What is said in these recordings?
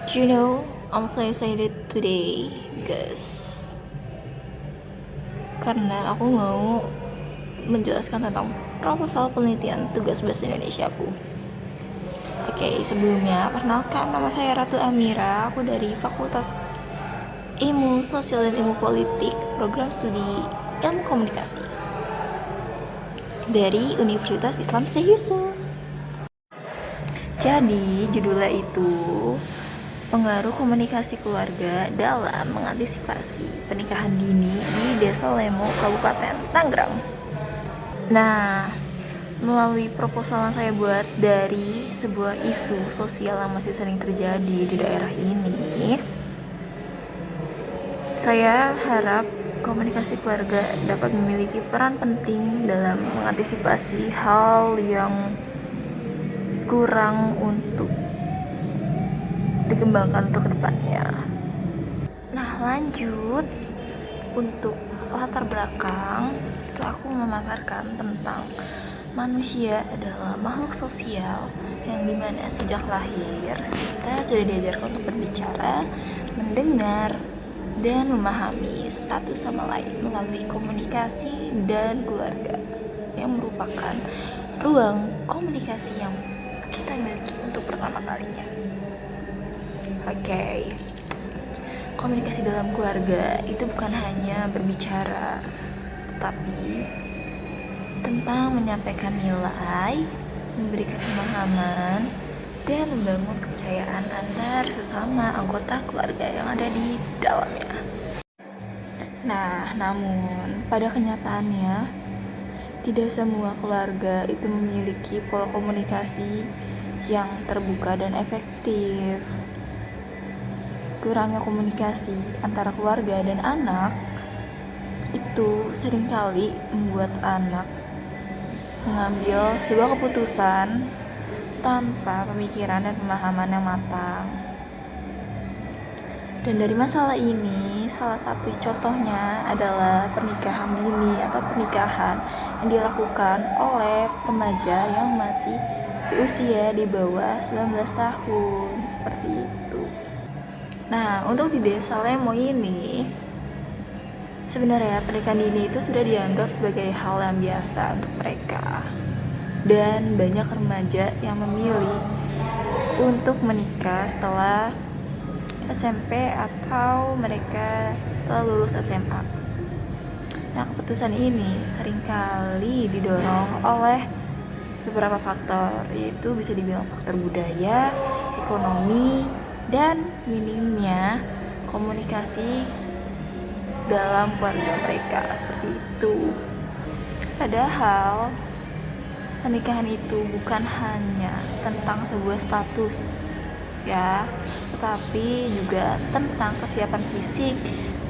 You know, I'm so excited today because karena aku mau menjelaskan tentang proposal penelitian tugas bahasa Indonesia aku. Oke, sebelumnya perkenalkan, nama saya Ratu Amira. Aku dari Fakultas Ilmu Sosial dan Ilmu Politik, program studi Ilmu Komunikasi dari Universitas Islam Syekh Yusuf. Jadi, judulnya itu pengaruh komunikasi keluarga dalam mengantisipasi pernikahan dini di Desa Lemo, Kabupaten Tangerang. Nah, melalui proposal yang saya buat dari sebuah isu sosial yang masih sering terjadi di daerah ini, saya harap komunikasi keluarga dapat memiliki peran penting dalam mengantisipasi hal yang kurang untuk dikembangkan untuk kedepannya. Nah, lanjut untuk latar belakang itu aku memaparkan tentang manusia adalah makhluk sosial yang dimana sejak lahir kita sudah diajarkan untuk berbicara, mendengar, dan memahami satu sama lain melalui komunikasi dan keluarga yang merupakan ruang komunikasi yang kita miliki untuk pertama kalinya. Oke. Komunikasi dalam keluarga itu bukan hanya berbicara, tetapi tentang menyampaikan nilai, memberikan pemahaman, dan membangun kepercayaan antar sesama anggota keluarga yang ada di dalamnya. Nah, namun pada kenyataannya tidak semua keluarga itu memiliki pola komunikasi yang terbuka dan efektif. Kurangnya komunikasi antara keluarga dan anak itu seringkali membuat anak mengambil sebuah keputusan tanpa pemikiran dan pemahaman yang matang. Dan dari masalah ini, salah satu contohnya adalah pernikahan dini atau pernikahan yang dilakukan oleh remaja yang masih di usia di bawah 19 tahun, seperti itu. Nah, untuk di Desa Lemo ini, sebenarnya pernikahan dini itu sudah dianggap sebagai hal yang biasa untuk mereka. Dan banyak remaja yang memilih untuk menikah setelah SMP atau mereka setelah lulus SMA. Nah, keputusan ini seringkali didorong oleh beberapa faktor, yaitu bisa dibilang faktor budaya, ekonomi, dan minimnya komunikasi dalam keluarga mereka, seperti itu. Padahal pernikahan itu bukan hanya tentang sebuah status ya, tetapi juga tentang kesiapan fisik,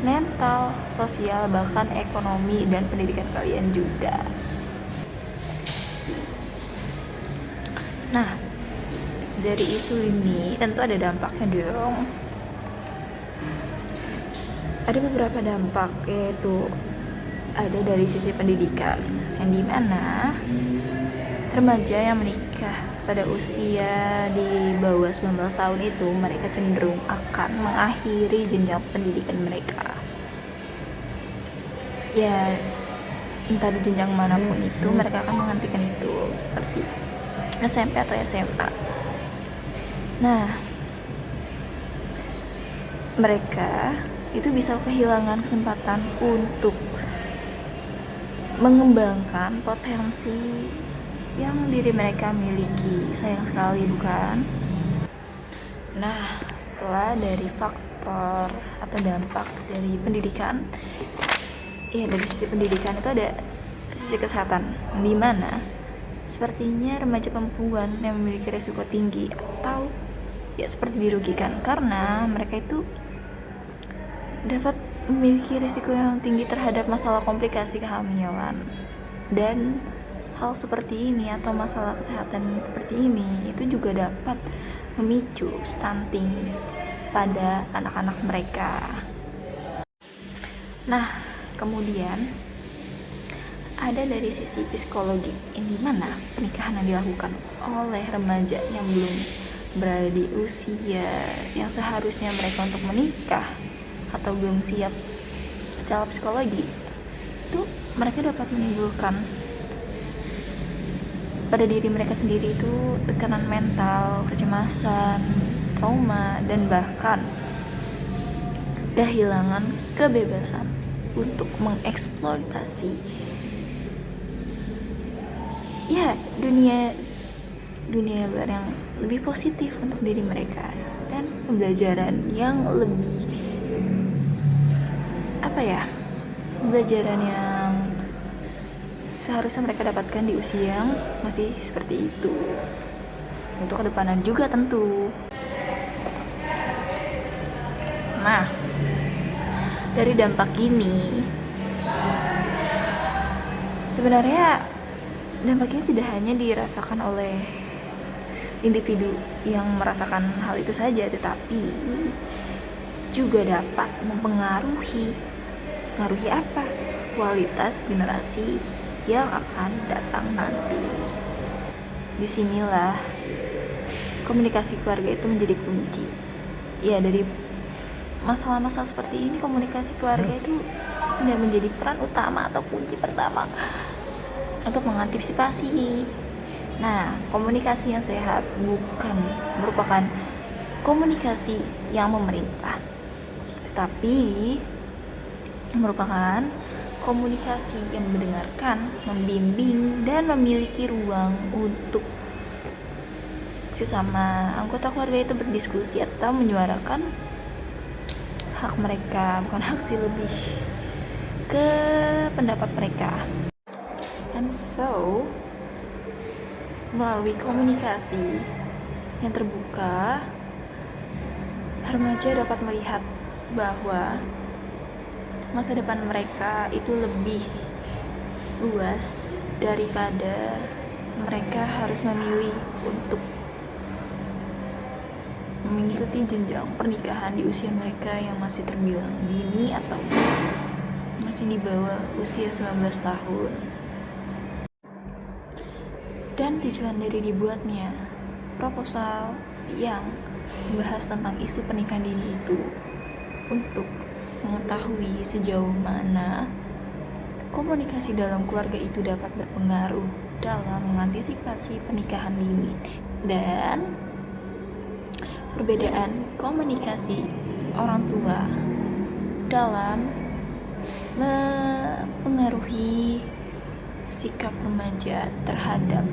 mental, sosial, bahkan ekonomi dan pendidikan kalian juga. Nah, dari isu ini tentu ada dampaknya dong. Ada beberapa dampak, yaitu ada dari sisi pendidikan, yang dimana remaja yang menikah pada usia di bawah 19 tahun itu mereka cenderung akan mengakhiri jenjang pendidikan mereka. Ya, entah di jenjang manapun itu mereka akan menghentikan itu, seperti SMP atau SMA. Nah, mereka itu bisa kehilangan kesempatan untuk mengembangkan potensi yang diri mereka miliki. Sayang sekali, bukan? Nah, setelah dari faktor atau dampak dari pendidikan, ya dari sisi pendidikan itu ada sisi kesehatan, di mana sepertinya remaja perempuan yang memiliki resiko tinggi atau ya seperti dirugikan karena mereka itu dapat memiliki risiko yang tinggi terhadap masalah komplikasi kehamilan. Dan hal seperti ini atau masalah kesehatan seperti ini itu juga dapat memicu stunting pada anak-anak mereka. Nah, kemudian ada dari sisi psikologi, yang dimana pernikahan yang dilakukan oleh remaja yang belum berada di usia yang seharusnya mereka untuk menikah atau belum siap secara psikologi, itu mereka dapat menimbulkan pada diri mereka sendiri itu tekanan mental, kecemasan, trauma, dan bahkan kehilangan kebebasan untuk mengeksploitasi ya dunia luar yang lebih positif untuk diri mereka, dan pembelajaran yang lebih pembelajaran yang seharusnya mereka dapatkan di usia yang masih seperti itu untuk kedepanan juga tentu. Nah, dari dampak ini sebenarnya dampaknya tidak hanya dirasakan oleh individu yang merasakan hal itu saja, tetapi juga dapat mempengaruhi apa? Kualitas generasi yang akan datang nanti. Disinilah komunikasi keluarga itu menjadi kunci. Ya, dari masalah-masalah seperti ini, komunikasi keluarga itu sudah menjadi peran utama atau kunci pertama untuk mengantisipasi. Nah, komunikasi yang sehat bukan merupakan komunikasi yang memerintah, tetapi merupakan komunikasi yang mendengarkan, membimbing, dan memiliki ruang untuk sesama anggota keluarga itu berdiskusi atau menyuarakan hak mereka, bukan hak sih, lebih ke pendapat mereka. And so, melalui komunikasi yang terbuka, remaja dapat melihat bahwa masa depan mereka itu lebih luas daripada mereka harus memilih untuk mengikuti jenjang pernikahan di usia mereka yang masih terbilang dini atau masih di bawah usia 19 tahun. Dan tujuan dari dibuatnya proposal yang membahas tentang isu pernikahan dini itu untuk mengetahui sejauh mana komunikasi dalam keluarga itu dapat berpengaruh dalam mengantisipasi pernikahan dini dan perbedaan komunikasi orang tua dalam mempengaruhi sikap remaja terhadap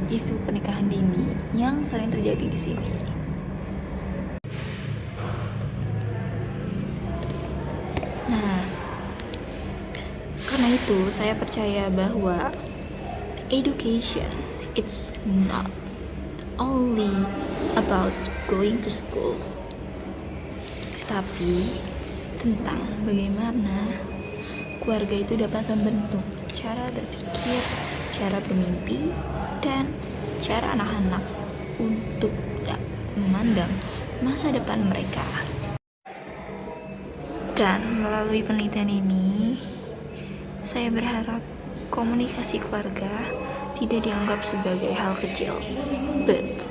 isu pernikahan dini yang sering terjadi di sini. Nah, karena itu saya percaya bahwa education it's not only about going to school, tetapi tentang bagaimana keluarga itu dapat membentuk cara berpikir, cara bermimpi, dan cara anak-anak untuk dapat memandang masa depan mereka. Dan melalui penelitian ini, saya berharap komunikasi keluarga tidak dianggap sebagai hal kecil, but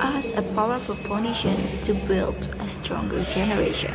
as a powerful foundation to build a stronger generation.